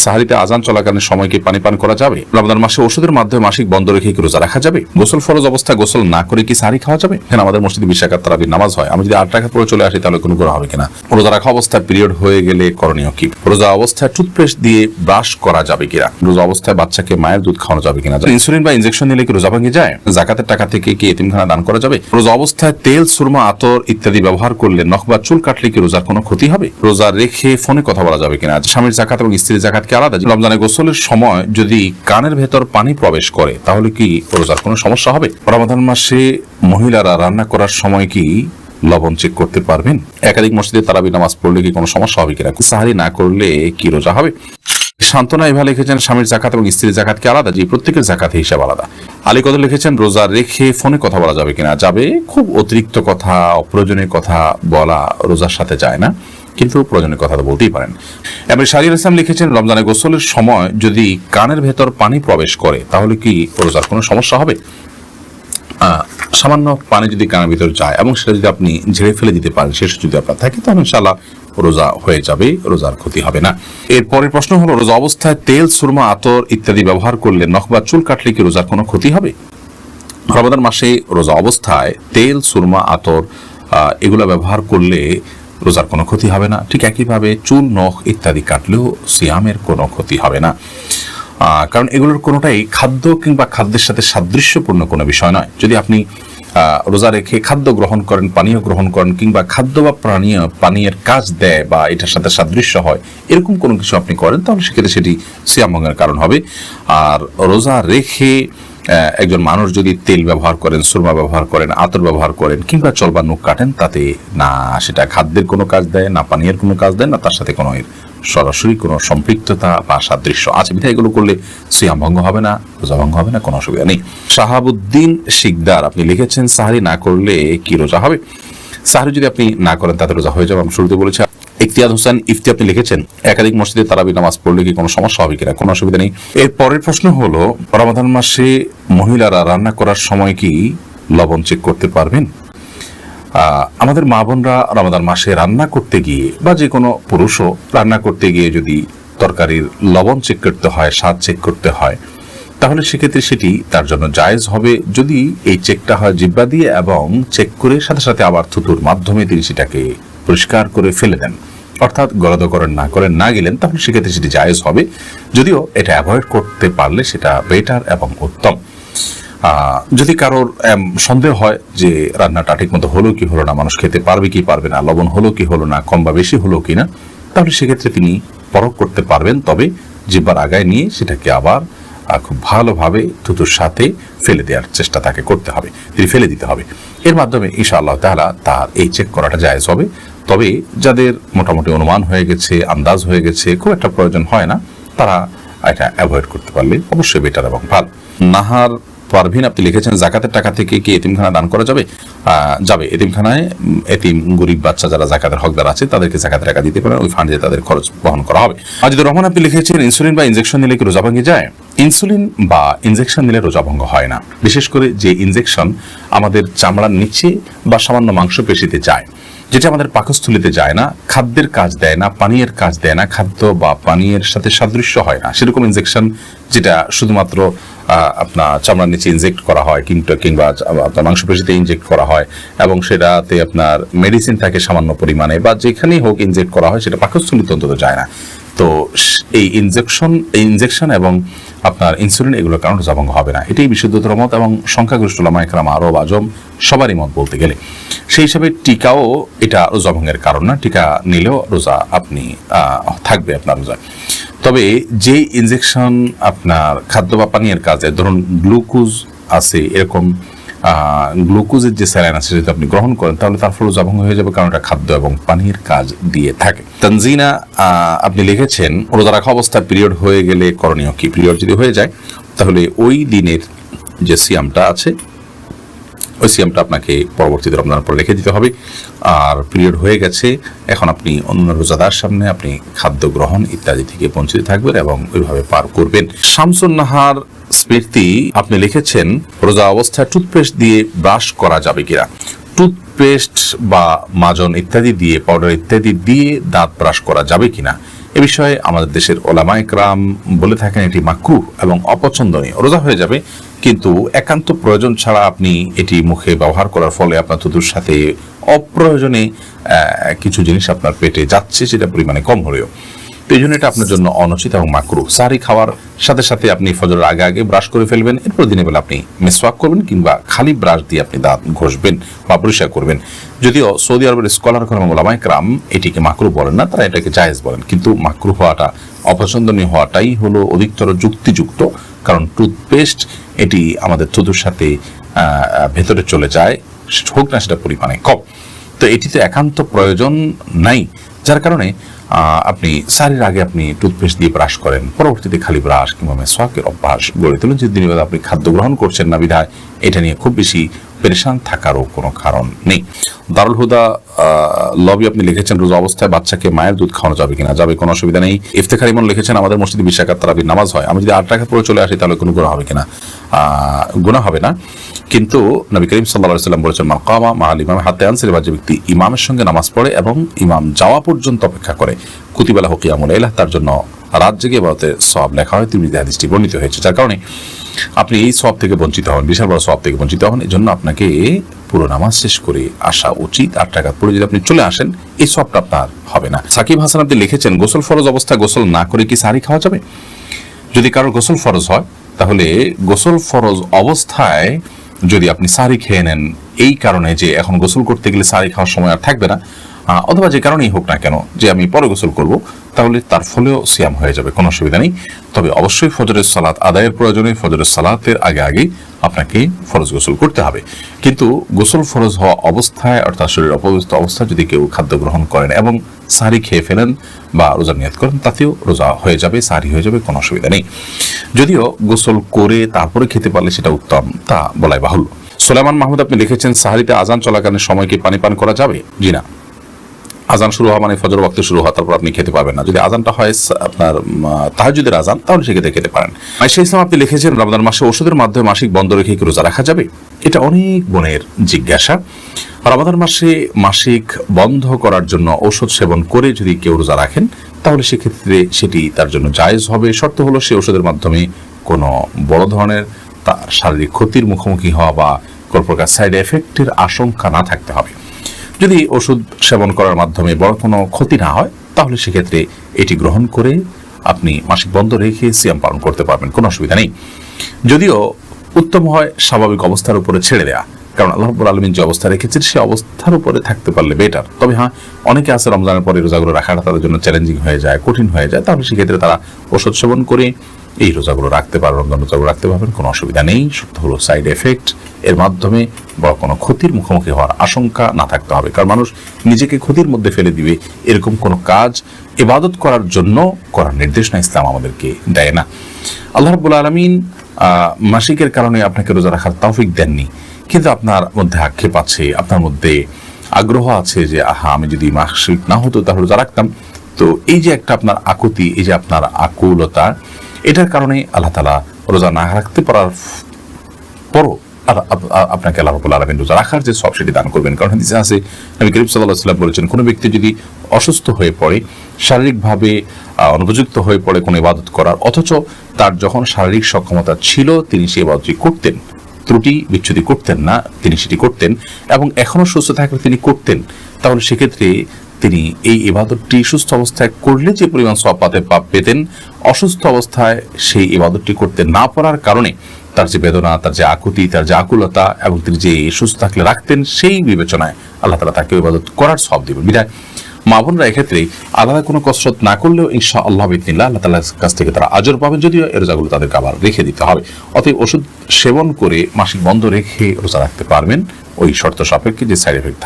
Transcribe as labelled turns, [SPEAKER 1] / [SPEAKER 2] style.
[SPEAKER 1] সাহারিতে আজান চলাকালীন সময় কি পানি পান করা যাবে? রমজান মাসে ওষুধের মাধ্যমে মাসিক বন্ধ রেখে কি রোজা রাখা যাবে? গোসল ফরজ অবস্থায় গোসল না করে কি সাহারি খাওয়া যাবে? এখানে আমাদের মসজিদে 20 রাকাত তারাবির নামাজ হয়, আমি যদি 8 রাকাত পরে চলে আসি তাহলে কোনো গুনাহ হবে কিনা? রোজা রাখা অবস্থায় পিরিয়ড হয়ে গেলে করণীয় কি? রোজা অবস্থায় টুথপেস্ট দিয়ে ব্রাশ করা যাবে কিনা? রোজা অবস্থায় বাচ্চাকে মায়ের দুধ খাওয়ানো যাবে কিনা? ইনসুলিন বা ইনজেকশন নিলে কি রোজা ভেঙে যায়? জাকাতের টাকা থেকে কি এতিমখানা দান করা যাবে? রোজা অবস্থায় তেল, সুরমা, আতর ইত্যাদি ব্যবহার করলে নখ বা চুল কাটলে কি রোজার কোনো ক্ষতি হবে? রোজা রেখে ফোনে কথা বলা যাবে কিনা? স্বামীর জাকাত এবং স্ত্রীর জাকাত কি আলাদা? রমজানে গোসলের সময় যদি কানের ভেতর পানি প্রবেশ করে তাহলে কি রোজার কোনো সমস্যা হবে? রমাদান মাসে মহিলারা রান্না করার সময় কি লবণ চেক করতে পারবেন? একাধিক মসজিদে তারাবি নামাজ পড়লে কি কোনো সমস্যা হবে কিনা? সাহারি না করলে কি রোজা হবে? শান্তনা এভাবে লিখেছেন, স্বামীর জাকাত এবং স্ত্রীর জাকাত কি আলাদা? জি, প্রত্যেকের জাকাতের হিসাব আলাদা। আলী কদর লিখেছেন, রোজা রেখে ফোনে কথা বলা যাবে কিনা? যাবে। খুব অতিরিক্ত কথা, অপ্রয়োজনীয় কথা বলা রোজার সাথে যায় না, কিন্তু প্রয়োজনীয় কথা তো বলতেই পারেন। এবার শাহরিয়ার ইসলাম লিখেছেন, রমজানে গোসলের সময় যদি কানের ভেতর পানি প্রবেশ করে তাহলে কি রোজার কোনো সমস্যা হবে? সামান্য পানি যদি কানের ভিতর যায় এবং সেটা যদি আপনি ঝেড়ে ফেলে দিতে পারেন, শেষ যদি আপনার থাকে, তাহলে ইনশাআল্লাহ রোজা হয়ে যাবে, রোজার ক্ষতি হবে না। এরপরের প্রশ্ন হলো, রোজা অবস্থায় তেল, সুরমা, আতর ইত্যাদি ব্যবহার করলে নখ বা চুল কাটলে কি রোজার কোনো ক্ষতি হবে? রমাদান মাসে রোজা অবস্থায় তেল, সুরমা, আতর এগুলো ব্যবহার করলে রোজার কোনো ক্ষতি হবে না। ঠিক একইভাবে চুল, নখ ইত্যাদি কাটলেও সিয়ামের কোনো ক্ষতি হবে না, কারণ এগুলোর কোনোটাই খাদ্য কিংবা খাদ্যের সাথে সাদৃশ্যপূর্ণ কোনো বিষয় নয়। যদি আপনি রোজা রেখে খাদ্য গ্রহণ করেন, পানীয় গ্রহণ করেন, কিংবা খাদ্য বা পানীয়ের কাজ দেয় বা এটার সাথে সাদৃশ্য হয়, এরকম কোনো কিছু আপনি করেন, তাহলে সেক্ষেত্রে সেটি সিয়াম ভঙ্গের কারণ হবে। আর রোজা রেখে একজন মানুষ যদি তেল ব্যবহার করেন, সুরমা ব্যবহার করেন, আতর ব্যবহার করেন, কিংবা চল বা নখ কাটেন, তাতে না সেটা খাদ্যের কোনো কাজ দেয়, না পানীয়ের কোনো কাজ দেয়, না তার সাথে কোনো সরাসরি কোনো সম্পৃক্ততা বা সাদৃশ্য আছে। বিধায় এগুলো করলে সিয়াম ভঙ্গ হবে না, রোজা ভঙ্গ হবে না, কোনো অসুবিধা নেই। শাহাবুদ্দিন শিকদার আপনি লিখেছেন, সাহারি না করলে কি রোজা হবে? সাহারি যদি আপনি না করেন তাতে রোজা হয়ে যাবে, আমি শুরুতে বলেছি। ইফতিয়াদ হোসেন ইফতি আপনি লিখেছেন, একাধিক মসজিদে তারাবি নামাজ পড়লে কি কোনো সমস্যা হবে কিনা? কোনো অসুবিধা নেই। এর পরের প্রশ্ন হলো, রমাদান মাসে মহিলারা রান্না করার সময় কি লবণ চেক করতে পারবেন? আমাদের মা বোনরা রমাদান মাসে রান্না করতে গিয়ে, বা যে কোনো পুরুষও রান্না করতে গিয়ে যদি তরকারির লবণ চেক করতে হয়, স্বাদ চেক করতে হয়, তাহলে সেক্ষেত্রে সেটি তার জন্য জায়েজ হবে যদি এই চেকটা হয় জিহ্বা দিয়ে, এবং চেক করে সাথে সাথে আবার থুতুর মাধ্যমে তিনি সেটাকে পরিষ্কার করে ফেলে দেন, অর্থাৎ গলদকরণ না গেলেন, তাহলে সেক্ষেত্রে সেটি জায়েজ হবে। যদিও এটা অ্যাভয়েড করতে পারলে সেটা বেটার এবং উত্তম। যদি কারোর সন্দেহ হয় যে রান্নাটা ঠিক মতো হলো কি হলো না, মানুষ খেতে পারবে কি পারবে না, লবণ হলো কি হলো না, কম বা বেশি হলো কিনা, তাহলে সেক্ষেত্রে তিনি পরখ করতে পারবেন। তবে জিহ্বার আগায় নিয়ে সেটাকে আবার খুব ভালোভাবে থুতুর সাথে ফেলে দেওয়ার চেষ্টা তাকে করতে হবে, তিনি ফেলে দিতে হবে। এর মাধ্যমে ইনশাআল্লাহ তাআলা তার এই চেক করাটা জায়েজ হবে। তবে যাদের মোটামুটি অনুমান হয়ে গেছে, আন্দাজ হয়ে গেছে, খুব একটা প্রয়োজন হয় না, তারা এটা অ্যাভয়েড করতে পারলে অবশ্যই বেটার এবং ভালো। নাহার পারভিন আপনি লিখেছেন, জাকাতের টাকা থেকে কি এতিমখানা দান করা যাবে? যাবে। এতিমখানায় এতিম গরিব বাচ্চা যারা জাকাতের হকদার আছে তাদেরকে জাকাতের টাকা দিতে পারেন, ওই ফান্ড দিয়ে তাদের খরচ বহন করা হবে। আজিদুর রহমান আপনি লিখেছেন, ইনসুলিন বা ইনজেকশন নিলে কি রোজা ভেঙে যায়? ইনসুলিন বা ইনজেকশন নিলে রোজা ভঙ্গ হয় না। বিশেষ করে যে ইনজেকশন আমাদের চামড়ার নিচে বা সামান্য মাংসপেশিতে যায়, যেটা আমাদের পাকস্থলীতে যায় না, খাদ্যের কাজ দেয় না, পানীয়ের কাজ দেয় না, খাদ্য বা পানীয়ের সাথে সাদৃশ্য হয় না, সেরকম ইনজেকশন যেটা শুধুমাত্র আপনার চামড়ার নিচে ইনজেক্ট করা হয়, কিংবা আপনার মাংসপেশিতে ইনজেক্ট করা হয়, এবং সেটাতে আপনার মেডিসিন থাকে সামান্য পরিমাণে, বা যেখানেই হোক ইনজেক্ট করা হয়, সেটা পাকস্থলীতে অন্তত যায় না। তো এই ইনজেকশন এবং আপনার ইনসুলিন এগুলোর কারণে রোজা ভঙ্গ হবে না, এটাই বিশুদ্ধতর মত এবং সংখ্যাগরিষ্ঠ উলামা ইকরাম, আরব, আজম সবারই মত বলতে গেলে। সেই হিসাবে টিকাও এটা রোজা ভঙ্গের কারণ না, টিকা নিলেও রোজা আপনি থাকবে আপনার রোজা। তবে যে ইনজেকশন আপনার খাদ্য বা পানীয়ের কাজে, ধরুন গ্লুকোজ আছে, এরকম গ্লুকোজের যে স্যালাইন আছে যদি আপনি গ্রহণ করেন, তাহলে তার ফলে রোজা ভঙ্গ হয়ে যাবে, কারণ এটা খাদ্য এবং পানীয়ের কাজ দিয়ে থাকে। তানজিনা আপনি লিখেছেন, রোজা রাখা অবস্থায় পিরিয়ড হয়ে গেলে করণীয় কি? পিরিয়ড যদি হয়ে যায় তাহলে ওই দিনের যে সিয়ামটা আছে, ওই সিয়ামটা আপনাকে পরবর্তীতে রমজানের পরে রেখে দিতে হবে। আর পিরিয়ড হয়ে গেছে, এখন আপনি অন্য রোজাদার সামনে আপনি খাদ্য গ্রহণ ইত্যাদি থেকে বঞ্চিত থাকবেন এবং ওইভাবে পার করবেন। শামসুন নাহার স্মৃতি আপনি লিখেছেন, রোজা অবস্থায় টুথপেস্ট দিয়ে ব্রাশ করা যাবে কিনা? টুথপেস্ট বা মাজন ইত্যাদি দিয়ে, পাউডার ইত্যাদি দিয়ে দাঁত ব্রাশ করা যাবে কিনা, এ বিষয়ে আমাদের দেশের ওলামায়ে কেরাম বলে থাকেন এটি মাকরুহ এবং অপছন্দনীয়। রোজা হয়ে যাবে, কিন্তু একান্ত প্রয়োজন ছাড়া আপনি এটি মুখে ব্যবহার করার ফলে আপনার থুতুর সাথে অপ্রয়োজনে কিছু জিনিস আপনার পেটে যাচ্ছে, সেটা পরিমাণে কম হলেও, তো এই জন্য এটা আপনার জন্য অনুচিত এবং মাকরুহ। সাহরি খাওয়ার সাথে সাথে আপনি ফজরের আগে আগে ব্রাশ করে ফেলবেন, এরপর দিনের বেলা আপনি মিসওয়াক করবেন কিংবা খালি ব্রাশ দিয়ে আপনি দাঁত ঘষবেন বা পরিষ্কার করবেন। যদিও সৌদি আরবের স্কলার এবং ওলামায়ে কেরাম এটিকে মাকরুহ বলেন না, তারা এটাকে জায়েজ বলেন, কিন্তু মাকরুহ হওয়াটা, অপছন্দনীয় হওয়াটাই হলো অধিকতর যুক্তিযুক্ত। কারণ টুথপেস্ট এটি আমাদের থুতুর সাথে ভেতরে চলে যায়, হোক না সেটা পরিমাণে কম, তো এটিতে একান্ত প্রয়োজন নাই, যার কারণে আপনি সারির আগে আপনি টুথপেস্ট দিয়ে ব্রাশ করেন, পরবর্তীতে খালি ব্রাশ কিংবা মেসওয়াকের অভ্যাস গড়ে তোলেন। যে দিনের বেলা আপনি খাদ্য গ্রহণ করছেন না বিধায় এটা নিয়ে খুব বেশি পেরেশান থাকারও কোনো কারণ নেই। দারুল হুদা লবি আপনি লিখেছেন, রোজা অবস্থায় বাচ্চাকে মায়ের দুধ খাওয়ানো যাবে কিনা? যাবে, কোনো অসুবিধা নেই। ইফতেখার ইমন লিখেছেন, আমাদের মসজিদে 20 রাকাত তারাবির নামাজ হয়, আমি যদি 8 রাকাত পরে চলে আসি তাহলে কোনো গুনাহ হবে কিনা? গুনাহ হবে না, কিন্তু নবী করিম সাল্লাল্লাহু আলাইহি ওয়াসাল্লাম বলেছেন, মাকামা মাআল ইমাম হাত্তা ইয়ানসিরিফ, যে ব্যক্তি ইমামের সঙ্গে নামাজ পড়ে এবং ইমাম যাওয়া পর্যন্ত অপেক্ষা করে, কুতিবা লাহু কিয়ামুল লাইল, তার জন্য রাত জেগে ইবাদতের সওয়াব লেখা হয়। তিরমিজি হাদিসটি বর্ণিত হয়েছে, যার কারণে আপনি এই সওয়াব থেকে বঞ্চিত হন, বিশাল বড় সওয়াব থেকে বঞ্চিত হন। এই জন্য আপনাকে পুরো নামাজ শেষ করে আসা উচিত। 8 রাকাত পড়ে যদি আপনি চলে আসেন, এই সওয়াবটা আপনার হবে না। সাকিব হাসান আপনি লিখেছেন, গোসল ফরজ অবস্থায় গোসল না করে কি সাহরি খাওয়া যাবে? যদি কারোর গোসল ফরজ হয়, তাহলে গোসল ফরজ অবস্থায় যদি আপনি সাহরি খেয়ে নেন এই কারণে যে এখন গোসল করতে গেলে সাহরি খাওয়ার সময় আর থাকবে না, অথবা যে কারণেই হোক না কেন যে আমি পরে গোসল করব, তাহলে তার ফলেও সিয়াম হয়ে যাবে, কোনো অসুবিধা নেই। তবে অবশ্যই ফজরের সালাত আদায়ের প্রয়োজনে ফজরের সালাতের আগে আগে আপনাকে ফরজ গোসল করতে হবে। কিন্তু গোসল ফরজ হওয়া অবস্থায়, অর্থাৎ শরীর অপবিত্র অবস্থায় যদি কেউ খাদ্য গ্রহণ করেন এবং সাহরি খেয়ে ফেলেন বা রোজা নিয়ত করেন, তাতেও রোজা হয়ে যাবে, সাহরি হয়ে যাবে, কোনো অসুবিধা নেই। যদিও গোসল করে তারপরে খেতে পারলে সেটা উত্তম, তা বলাই বাহুল্য। সুলাইমান মাহমুদ আপনি লিখেছেন, সাহরিতে আজান চলাকালীন সময় কি পানি পান করা যাবে? জি না। আজান শুরু হওয়া মানে ফজর ওয়াক্তে শুরু হওয়া, তারপর আপনি খেতে পারবেন না। যদি আজানটা হয় আপনার তাহাজ্জুদের আজান, তাহলে সেক্ষেত্রে খেতে পারেন। আয়েশা ইসলাম আপনি লিখেছেন, রমজান মাসে ওষুধের মাধ্যমে মাসিক বন্ধ রেখে কি রোজা রাখা যাবে? এটা অনেক বোনের জিজ্ঞাসা। রমজান মাসে মাসিক বন্ধ করার জন্য ওষুধ সেবন করে যদি কেউ রোজা রাখেন, তাহলে সেক্ষেত্রে সেটি তার জন্য জায়েজ হবে। শর্ত হলো সে ওষুধের মাধ্যমে কোনো বড় ধরনের তার শারীরিক ক্ষতির মুখোমুখি হওয়া বা কোনো প্রকার সাইড এফেক্টের আশঙ্কা না থাকতে হবে। যদি ওষুধ সেবন করার মাধ্যমে বড় কোনো ক্ষতি না হয়, তাহলে সেক্ষেত্রে এটি গ্রহণ করে আপনি মাসিক বন্ধ রেখে সিয়াম পালন করতে পারবেন, কোনো অসুবিধা নেই। যদিও উত্তম হয় স্বাভাবিক অবস্থার উপরে ছেড়ে দেয়া, কারণ আল্লাহ রাব্বুল আলামিন যে অবস্থা রেখেছেন সে অবস্থার উপরে থাকতে পারলে বেটার। তবে হ্যাঁ, অনেকে আছে রমজানের পরে রোজাগুলো রাখাটা তাদের জন্য চ্যালেঞ্জিং হয়ে যায়, কঠিন হয়ে যায়, তাহলে সেক্ষেত্রে তারা ওষুধ সেবন করে এই রোজাগুলো রাখতে পারবেন, রমজান রোজাগুলো রাখতে পারবেন, কোনো অসুবিধা নেই। সত্য হলো সাইড এফেক্ট এর মাধ্যমে বড় কোনো ক্ষতির মুখোমুখি হওয়ার আশঙ্কা না থাকতে হবে, কারণ মানুষ নিজেকে ক্ষতির মধ্যে ফেলে দিবে এরকম কোনো কাজ ইবাদত করার জন্য করার নির্দেশনা ইসলাম আমাদেরকে দেয় না। আল্লাহ রাব্বুল আলামিন মাসিকের কারণে আপনাকে রোজা রাখার তৌফিক দেননি, কিন্তু আপনার মধ্যে আক্ষেপ আছে, আপনার মধ্যে আগ্রহ আছে যে আহা আমি যদি মাসিক না হতো তাহলে রোজা রাখতাম। তো এই যে একটা আপনার আকুতি, এই যে আপনার আকুলতা, এটার কারণে আল্লাহ তাআলা রোজা না রাখতে পারার পরও আপনাকে আল্লাহ রাব্বুল আলামিন রোজা রাখার যে সওয়াব সেটি দান করবেন। কারণ হাদিসে আছে, নবী করিম সাল্লাল্লাহু আলাইহি ওয়াসাল্লাম বলেছেন, কোনো ব্যক্তি যদি অসুস্থ হয়ে পড়ে, শারীরিকভাবে অনুপযুক্ত হয়ে পড়ে কোনো ইবাদত করার, অথচ তার যখন শারীরিক সক্ষমতা ছিল তিনি সেই ইবাদতটি করতেন, ত্রুটি বিচ্যুতি করতেন না, তিনি সেটি করতেন এবং এখনো সুস্থ থাকলে তিনি করতেন, তাহলে সেক্ষেত্রে তিনি এই ইবাদতটি সুস্থ অবস্থায় করলে যে পরিমাণ সওয়াব পেতেন, অসুস্থ অবস্থায় সেই ইবাদতটি করতে না পারার কারণে তার যে বেদনা, তার যে আকুতি, তার যে আকুলতা এবং তিনি যে সুস্থ থাকলে রাখতেন, সেই বিবেচনায় আল্লাহ তাআলা তাকে ইবাদত করার সওয়াব দিবেন। বিধায় মা বোনরা এক্ষেত্রে আলাদা কোনো কসরত না করলেও ইনশাআল্লাহ বিইذনিল্লাহ আল্লাহ তাআলার কাছ থেকে তারা আজর পাবেন, যদিও এর রোজাগুলো তাদেরকে আবার রেখে দিতে হবে। অতএব ওষুধ সেবন করে মাসিক বন্ধ রেখে রোজা রাখতে পারবেন, ওই শর্ত সাপেক্ষে যে সাইড এফেক্ট